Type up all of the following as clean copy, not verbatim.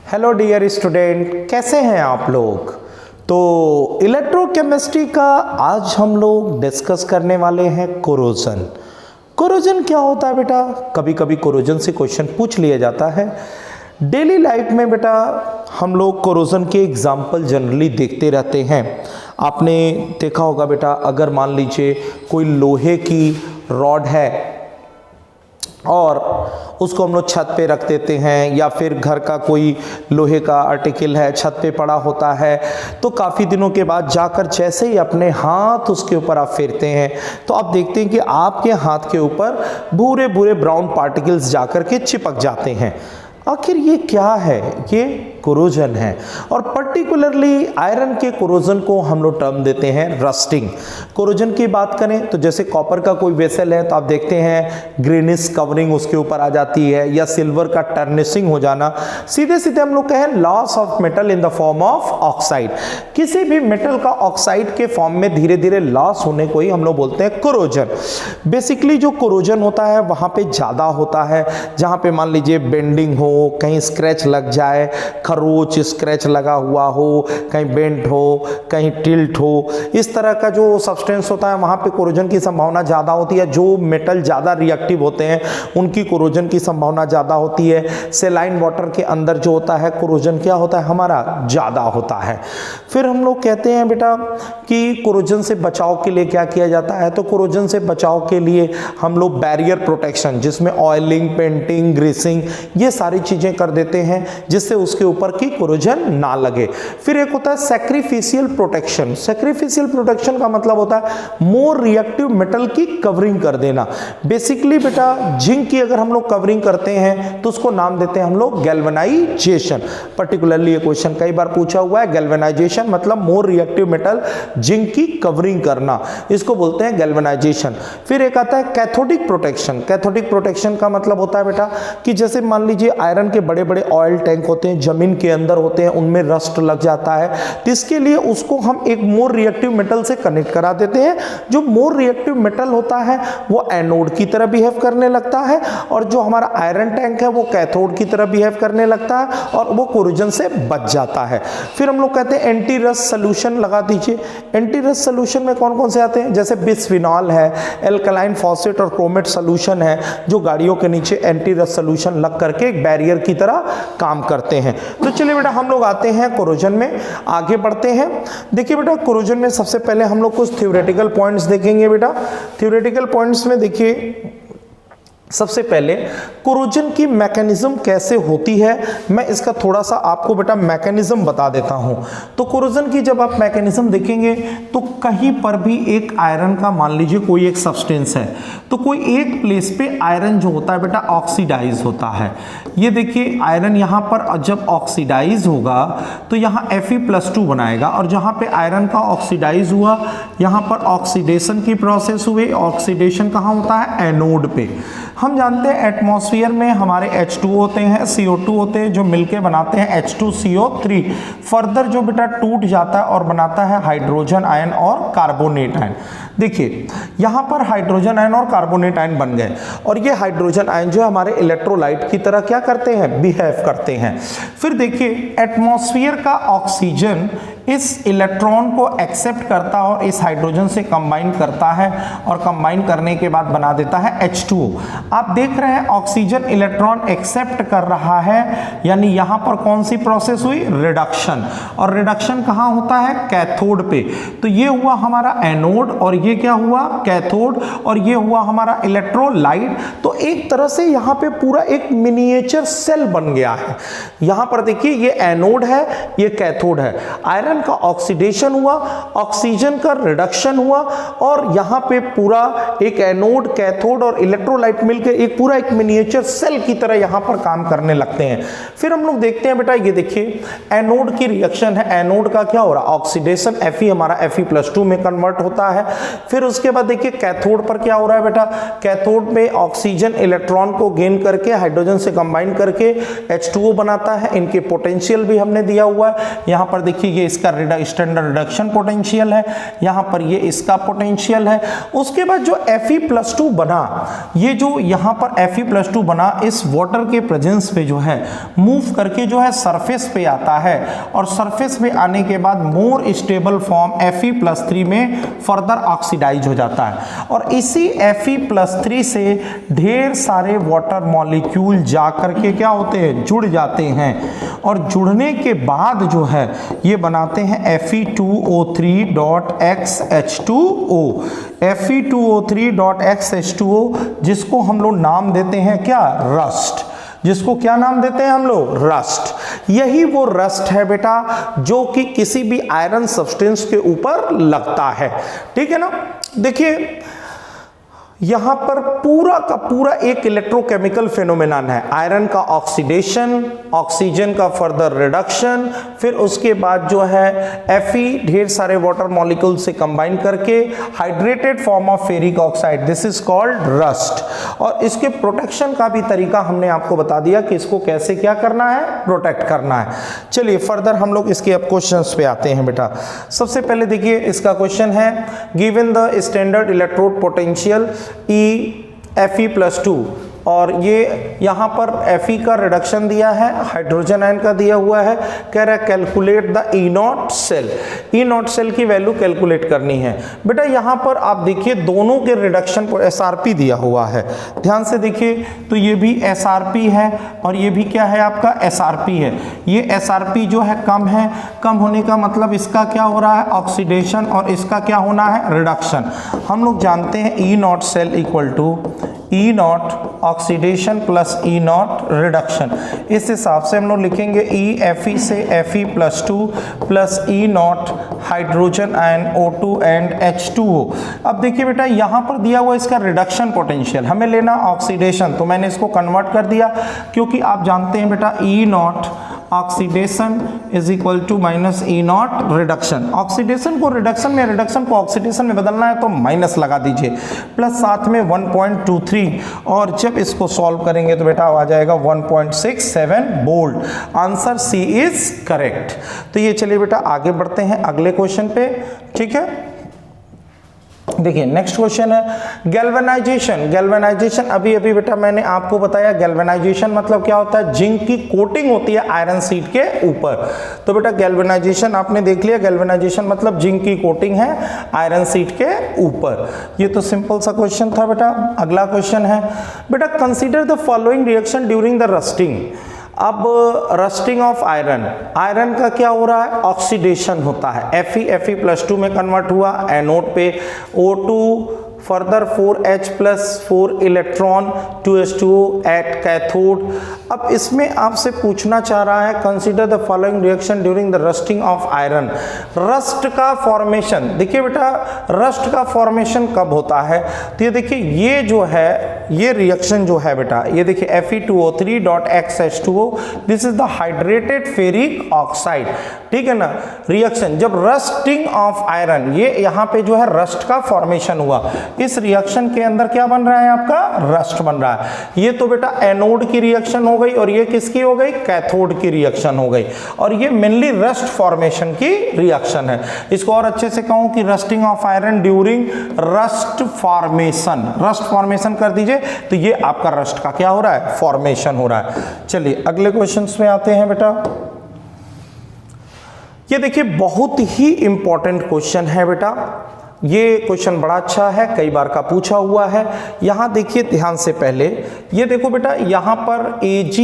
Hello dear student, कैसे हैं आप लोग। तो इलेक्ट्रोकेमिस्ट्री का आज हम लोग डिस्कस करने वाले हैं कोरोजन। कोरोजन क्या होता है बेटा? कभी कभी कोरोजन से क्वेश्चन पूछ लिया जाता है। डेली लाइफ में बेटा हम लोग कोरोजन के एग्जाम्पल जनरली देखते रहते हैं। आपने देखा होगा बेटा, अगर मान लीजिए कोई लोहे की रॉड है और उसको हम लोग छत पे रख देते हैं, या फिर घर का कोई लोहे का आर्टिकल है छत पे पड़ा होता है, तो काफ़ी दिनों के बाद जाकर जैसे ही अपने हाथ उसके ऊपर आप फेरते हैं तो आप देखते हैं कि आपके हाथ के ऊपर भूरे भूरे ब्राउन पार्टिकल्स जाकर के चिपक जाते हैं। आखिर ये क्या है? ये कोरोजन है। और पर्टिकुलरली आयरन के कोरोजन को हम लोग टर्म देते हैं रस्टिंग। कोरोजन की बात करें तो जैसे कॉपर का कोई वेसल है तो आप देखते हैं ग्रीनिश कवरिंग उसके ऊपर आ जाती है, या सिल्वर का टर्निशिंग हो जाना। सीधे सीधे हम लोग कहें loss of metal in the form of oxide. किसी भी मेटल का ऑक्साइड के फॉर्म में धीरे धीरे लॉस होने को ही हम लोग बोलते हैं कोरोजन। बेसिकली जो कोरोजन होता है वहां पे ज्यादा होता है, जहां पे मान लीजिए बेंडिंग हो, कहीं स्क्रैच लग जाए, खरोच स्क्रैच लगा हुआ हो, कहीं बेंट हो, कहीं टिल्ट हो, इस तरह का जो सब्सटेंस होता है वहाँ पे कोरोजन की संभावना ज़्यादा होती है। जो मेटल ज़्यादा रिएक्टिव होते हैं उनकी कोरोजन की संभावना ज़्यादा होती है। सेलाइन वाटर के अंदर जो होता है कोरोजन क्या होता है हमारा ज़्यादा होता है। फिर हम लोग कहते हैं बेटा कि कोरोजन से बचाव के लिए क्या किया जाता है। तो कोरोजन से बचाव के लिए हम लोग बैरियर प्रोटेक्शन, जिसमें ऑयलिंग, पेंटिंग, ग्रीसिंग, ये सारी चीज़ें कर देते हैं जिससे उसके ऊपर की कोरोजन ना लगे। फिर एक होता है सैक्रिफिशियल प्रोटेक्शन। सैक्रिफिशियल प्रोटेक्शन का मतलब होता है मोर रिएक्टिव मेटल की कवरिंग कर देना। बेसिकली बेटा जिंक की अगर हम लोग कवरिंग करते हैं तो उसको नाम देते हैं हम लोग गैल्वेनाइजेशन। पर्टिकुलरली ये क्वेश्चन कई बार पूछा हुआ है। गैल्वेनाइजेशन मतलब मोर रिएक्टिव मेटल जिंक की कवरिंग करना, इसको बोलते हैं गैल्वेनाइजेशन। फिर एक आता है कैथोडिक प्रोटेक्शन। कैथोडिक प्रोटेक्शन का मतलब होता है बेटा कि जैसे मान लीजिए आयरन के बड़े बड़े ऑयल टैंक होते हैं, जमीन के अंदर होते हैं, उनमें रस्ट लग जाता है, तो इसके लिए उसको हम एक मोर रिएक्टिव मेटल से कनेक्ट करा देते हैं। जो मोर रिएक्टिव मेटल होता है वो एनोड की तरह बिहेव करने लगता है, और जो हमारा आयरन टैंक है वो कैथोड की तरह बिहेव करने लगता है, और वो कोरोजन से बच जाता है। फिर हम लोग कहते हैं एंटी रस्ट सोल्यूशन लगा दीजिए। एंटी रस्ट सोल्यूशन में कौन कौन से आते हैं? जैसे बिस्फिनॉल है, एल्कलाइन फॉस्फेट और क्रोमेट सोल्यूशन है, जो गाड़ियों के नीचे एंटी रस्ट सोल्यूशन लग करके एक बैरियर की तरह काम करते हैं। तो चलिए बेटा हम लोग आते हैं कोरोजन में, आगे बढ़ते हैं। देखिए बेटा कोरोजन में सबसे पहले हम लोग कुछ थ्योरेटिकल पॉइंट्स देखेंगे बेटा। थ्योरेटिकल पॉइंट्स में देखिए सबसे पहले कोरोजन की मैकेनिज्म कैसे होती है, मैं इसका थोड़ा सा आपको बेटा मैकेनिज्म बता देता हूं। तो कोरोजन की जब आप मैकेनिज्म देखेंगे तो कहीं पर भी एक आयरन का मान लीजिए कोई एक सब्सटेंस है, तो कोई एक प्लेस पे आयरन जो होता है बेटा ऑक्सीडाइज होता है। ये देखिए आयरन यहाँ पर जब ऑक्सीडाइज होगा तो यहाँ Fe+2 बनाएगा, और जहाँ पे आयरन का ऑक्सीडाइज हुआ यहाँ पर ऑक्सीडेशन की प्रोसेस हुई। ऑक्सीडेशन कहाँ होता है? एनोड पे। हम जानते हैं एटमॉस्फेयर में हमारे H2 होते हैं, CO2 होते हैं, जो मिलके बनाते हैं H2CO3। फर्दर जो बेटा टूट जाता है और बनाता है हाइड्रोजन आयन और कार्बोनेट आयन। देखिए यहाँ पर हाइड्रोजन आयन और कार्बोनेट आयन बन गए, और ये हाइड्रोजन आयन जो है हमारे इलेक्ट्रोलाइट की तरह क्या करते हैं? बिहेव करते हैं। फिर देखिए एटमॉस्फेयर का ऑक्सीजन इस इलेक्ट्रॉन को एक्सेप्ट करता है और इस हाइड्रोजन से कंबाइन करता है, और कंबाइन करने के बाद बना देता है H2O। आप देख रहे हैं ऑक्सीजन इलेक्ट्रॉन एक्सेप्ट कर रहा है, यानी यहां पर कौन सी प्रोसेस हुई? रिडक्शन। और रिडक्शन कहां होता है? कैथोड पे। तो ये हुआ हमारा एनोड, और ये क्या हुआ? कैथोड, और ये हुआ हमारा इलेक्ट्रोलाइट। तो एक तरह से यहां पे पूरा एक मिनिएचर सेल बन गया है। यहां पर देखिए ये एनोड है, ये कैथोड है। आयरन का ऑक्सीडेशन हुआ, ऑक्सीजन का रिडक्शन हुआ, और यहां पे पूरा एक एनोड, कैथोड और इलेक्ट्रोलाइट मिलकर एक पूरा एक मिनिएचर सेल की तरह यहां पर काम करने लगते हैं। फिर हम लोग देखते हैं बेटा, ये देखिए एनोड की रिएक्शन है। एनोड का क्या हो रहा है? ऑक्सीडेशन। Fe हमारा Fe+2 में कन्वर्ट होता है। फिर उसके बाद देखिए कैथोड पर क्या हो रहा है बेटा? कैथोड में ऑक्सीजन इलेक्ट्रॉन को गेन करके हाइड्रोजन से कंबाइन करके H2O बनाता है। इनके पोटेंशियल भी हमने दिया हुआ है। यहां पर देखिए ये इसका इसका स्टैंडर्ड रिडक्शन पोटेंशियल है, यहाँ पर ये इसका पोटेंशियल है। उसके बाद जो Fe+2 बना, ये जो यहाँ पर Fe+2 बना इस वाटर के प्रेजेंस पे जो है मूव करके जो है सरफेस पे आता है, और सरफेस पे आने के बाद मोर स्टेबल फॉर्म Fe+3 में फर्दर ऑक्सीडाइज हो जाता है, और इसी Fe+3 से ढेर सारे वाटर मॉलिक्यूल जा करके क्या होते हैं, जुड़ जाते हैं, और जुड़ने के बाद जो है ये बनाते हैं Fe2O3.XH2O, Fe2O3.XH2O, जिसको हम लोग नाम देते हैं क्या, रस्ट। जिसको क्या नाम देते हैं हम लोग, रस्ट। यही वो रस्ट है बेटा जो कि किसी भी आयरन सब्सटेंस के ऊपर लगता है, ठीक है ना। देखिए यहां पर पूरा का पूरा एक इलेक्ट्रोकेमिकल फिनोमेनन है, आयरन का ऑक्सीडेशन, ऑक्सीजन का फर्दर रिडक्शन, फिर उसके बाद जो है Fe ढेर सारे वाटर मॉलिक्यूल से कंबाइन करके hydrated form of ferric oxide, this is called rust. और इसके प्रोटेक्शन का भी तरीका हमने आपको बता दिया कि इसको कैसे क्या करना है, प्रोटेक्ट करना है। चलिए फर्दर हम लोग इसके अब क्वेश्चंस पे आते हैं बेटा। सबसे पहले देखिए इसका क्वेश्चन है, given the standard electrode potential Fe+2, और ये यहाँ पर Fe का रिडक्शन दिया है, हाइड्रोजन आयन का दिया हुआ है, कह रहा है calculate the E0 cell, E0 cell की वैल्यू कैलकुलेट करनी है। बेटा यहाँ पर आप देखिए दोनों के रिडक्शन पर SRP दिया हुआ है, ध्यान से देखिए, तो ये भी SRP है और ये भी क्या है आपका SRP है। ये SRP जो है कम है, कम होने का मतलब इसका क्या हो रहा है, ऑक्सीडेशन, और इसका क्या होना है, रिडक्शन। हम लोग जानते हैं E0 cell equal to E0 oxidation plus E0 reduction. इस हिसाब से हम लोग लिखेंगे Fe से Fe+2 plus E0 hydrogen ion O2 and H2O। अब देखिए बेटा यहाँ पर दिया हुआ इसका रिडक्शन पोटेंशियल, हमें लेना ऑक्सीडेशन, तो मैंने इसको कन्वर्ट कर दिया, क्योंकि आप जानते हैं बेटा E0 oxidation is equal to minus E0 reduction. Oxidation को रिडक्शन में, रिडक्शन को ऑक्सीडेशन में बदलना है तो माइनस लगा दीजिए, प्लस साथ में 1.23, और जब इसको सॉल्व करेंगे तो बेटा आ जाएगा 1.67 volt. Answer C is correct. तो ये चलिए बेटा आगे बढ़ते हैं अगले क्वेश्चन पे, ठीक है। देखिए नेक्स्ट क्वेश्चन है गैल्वेनाइजेशन। गैल्वेनाइजेशन अभी अभी बेटा मैंने आपको बताया, गैल्वेनाइजेशन मतलब क्या होता है, जिंक की कोटिंग होती है आयरन शीट के ऊपर। तो बेटा गैल्वेनाइजेशन आपने देख लिया, गैल्वेनाइजेशन मतलब जिंक की कोटिंग है आयरन शीट के ऊपर। ये तो सिंपल सा क्वेश्चन था बेटा। अगला क्वेश्चन है बेटा, consider the following reaction during the rusting. अब रस्टिंग ऑफ आयरन, आयरन का क्या हो रहा है, ऑक्सीडेशन होता है, Fe+2 में कन्वर्ट हुआ, एनोड पे O2 further 4H plus 4 electron 2H2O at cathode. अब इसमें आपसे पूछना चाह रहा है consider the following reaction during the rusting of iron. Rust का फॉर्मेशन, देखिए बेटा रस्ट का फॉर्मेशन कब होता है, तो ये देखिए ये जो है ये रिएक्शन जो है बेटा, ये देखिए Fe2O3.XH2O, this is the hydrated ferric oxide, ठीक है ना। रिएक्शन जब रस्टिंग ऑफ आयरन, ये यहाँ पे जो है रस्ट का फॉर्मेशन हुआ, इस रिएक्शन के अंदर क्या बन रहा है आपका, रस्ट बन रहा है। ये तो बेटा एनोड की रिएक्शन हो गई, और ये किसकी हो गई, कैथोड की रिएक्शन हो गई, और ये मेनली रस्ट फॉर्मेशन की रिएक्शन है। इसको और अच्छे से कहूं कि rusting of iron during rust formation, rust formation कर दीजिए, तो ये आपका रस्ट का क्या हो रहा है, फॉर्मेशन हो रहा है। चलिए अगले क्वेश्चन में आते हैं बेटा। ये देखिए बहुत ही इंपॉर्टेंट क्वेश्चन है बेटा, ये क्वेश्चन बड़ा अच्छा है, कई बार का पूछा हुआ है। यहां देखिए ध्यान से, पहले ये देखो बेटा, यहां पर Ag,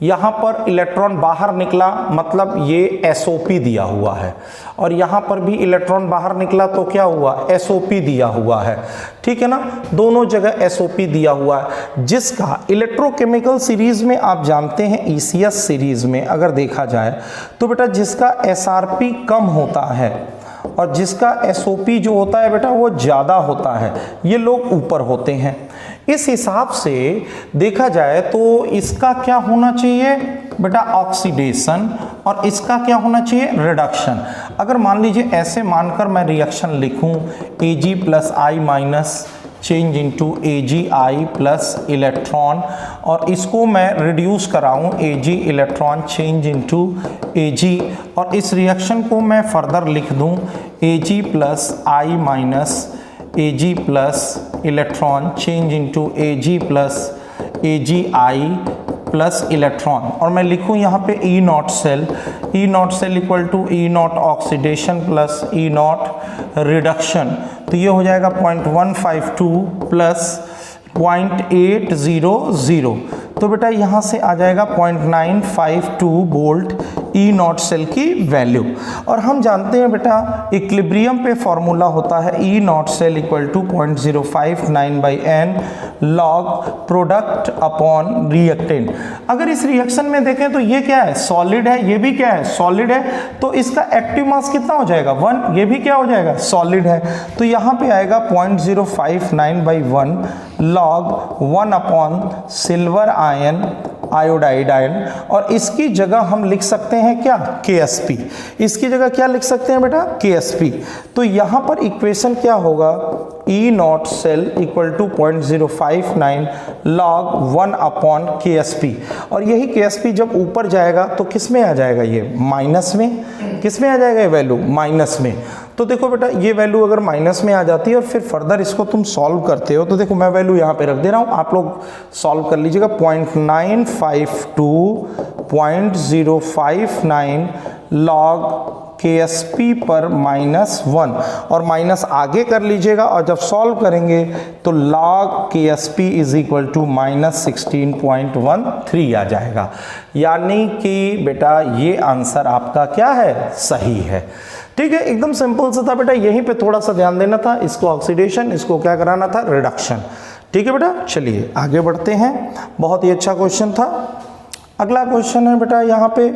यहां पर इलेक्ट्रॉन बाहर निकला, मतलब ये SOP दिया हुआ है, और यहां पर भी इलेक्ट्रॉन बाहर निकला तो क्या हुआ, SOP दिया हुआ है, ठीक है ना। दोनों जगह SOP दिया हुआ है, जिसका इलेक्ट्रोकेमिकल सीरीज में आप जानते हैं ECS सीरीज में अगर देखा जाए तो बेटा जिसका SRP कम होता है और जिसका SOP जो होता है बेटा वो ज़्यादा होता है, ये लोग ऊपर होते हैं। इस हिसाब से देखा जाए तो इसका क्या होना चाहिए बेटा, ऑक्सीडेशन, और इसका क्या होना चाहिए, रिडक्शन। अगर मान लीजिए ऐसे मानकर मैं रिएक्शन लिखूं Ag plus I minus change into AgI plus electron, और इसको मैं रिड्यूस कराऊं Ag electron change into Ag, और इस रिएक्शन को मैं फर्दर लिख दूं Ag plus I minus Ag plus electron change into Ag plus AgI plus electron, और मैं लिखूं यहाँ पे E not cell equal to E not oxidation plus E not reduction, तो ये हो जाएगा 0.152 प्लस 0.800, तो बेटा यहाँ से आ जाएगा 0.952 वोल्ट E नॉट सेल की वैल्यू। और हम जानते हैं बेटा इक्विलिब्रियम पे फॉर्मूला होता है E not cell equal to 0.059/n log product upon reactant. अगर इस रिएक्शन में देखें तो ये क्या है, सॉलिड है, ये भी क्या है, सॉलिड है, तो इसका एक्टिव मास कितना हो जाएगा 1, ये भी क्या हो जाएगा, सॉलिड है, तो यहाँ पे आएगा 0.059/1 log 1 upon silver ion iodide ion, और इसकी जगह हम लिख सकते हैं क्या, KSP, इसकी जगह क्या लिख सकते हैं बेटा, KSP। तो यहाँ पर इक्वेशन क्या होगा, E not cell equal to 0.059 log 1 upon KSP, और यही KSP जब ऊपर जाएगा तो किस में आ जाएगा, ये माइनस में, किस में आ जाएगा ये वैल्यू, माइनस में। तो देखो बेटा ये वैल्यू अगर माइनस में आ जाती है और फिर फर्दर इसको तुम सॉल्व करते हो, तो देखो मैं वैल्यू यहाँ पे रख दे रहा हूँ, आप लोग सॉल्व कर लीजिएगा। 0.952 0.059 लॉग KSP पर -1, और माइनस आगे कर लीजिएगा, और जब सॉल्व करेंगे तो log KSP is equal to -16.13 आ जाएगा, यानी कि बेटा ये आंसर आपका क्या है, सही है। ठीक है, एकदम सिंपल सा था बेटा, यहीं पे थोड़ा सा ध्यान देना था, इसको ऑक्सीडेशन, इसको क्या कराना था, रिडक्शन। ठीक है बेटा, चलिए आगे बढ़ते हैं, बहुत ही अच्छा क्वेश्चन था। अगला क्वेश्चन है बेटा यहाँ पे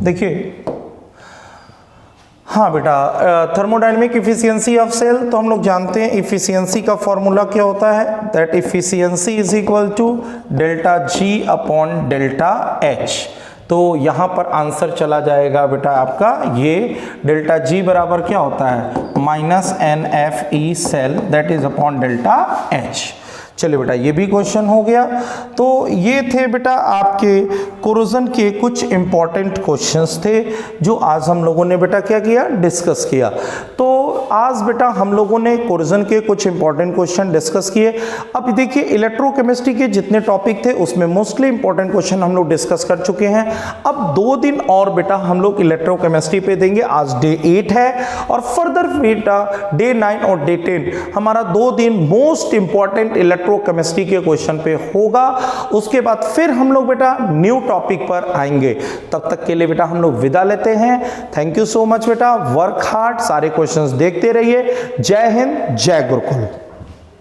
देखिए, हाँ बेटा थर्मोडायनेमिक इफिशियंसी ऑफ सेल, तो हम लोग जानते हैं इफिशियंसी का फॉर्मूला क्या होता है, that efficiency is equal to delta G अपॉन डेल्टा H। तो यहाँ पर आंसर चला जाएगा बेटा आपका ये डेल्टा G बराबर क्या होता है, -NFE cell that is upon delta H। चलिए बेटा ये भी क्वेश्चन हो गया। तो ये थे बेटा आपके कोरोजन के कुछ इंपॉर्टेंट क्वेश्चंस थे जो आज हम लोगों ने बेटा क्या किया, डिस्कस किया। तो आज बेटा हम लोगों ने कोरोजन के कुछ इंपॉर्टेंट क्वेश्चन डिस्कस किए। अब देखिए इलेक्ट्रोकेमिस्ट्री के जितने टॉपिक थे उसमें मोस्टली इंपॉर्टेंट क्वेश्चन हम लोग डिस्कस कर चुके हैं। अब 2 दिन और बेटा हम लोग इलेक्ट्रोकेमिस्ट्री पे देंगे, आज डे 8 है और फर्दर बेटा डे 9 और डे 10 हमारा 2 दिन मोस्ट इंपॉर्टेंट इलेक्ट्रोकेमिस्ट्री के क्वेश्चन पे होगा। उसके बाद फिर हम लोग बेटा न्यू टॉपिक पर आएंगे। तब तक के लिए बेटा हम लोग विदा लेते हैं। थैंक यू सो मच बेटा, वर्क हार्ड, सारे क्वेश्चंस देखते रहिए। जय हिंद, जय गुरुकुल।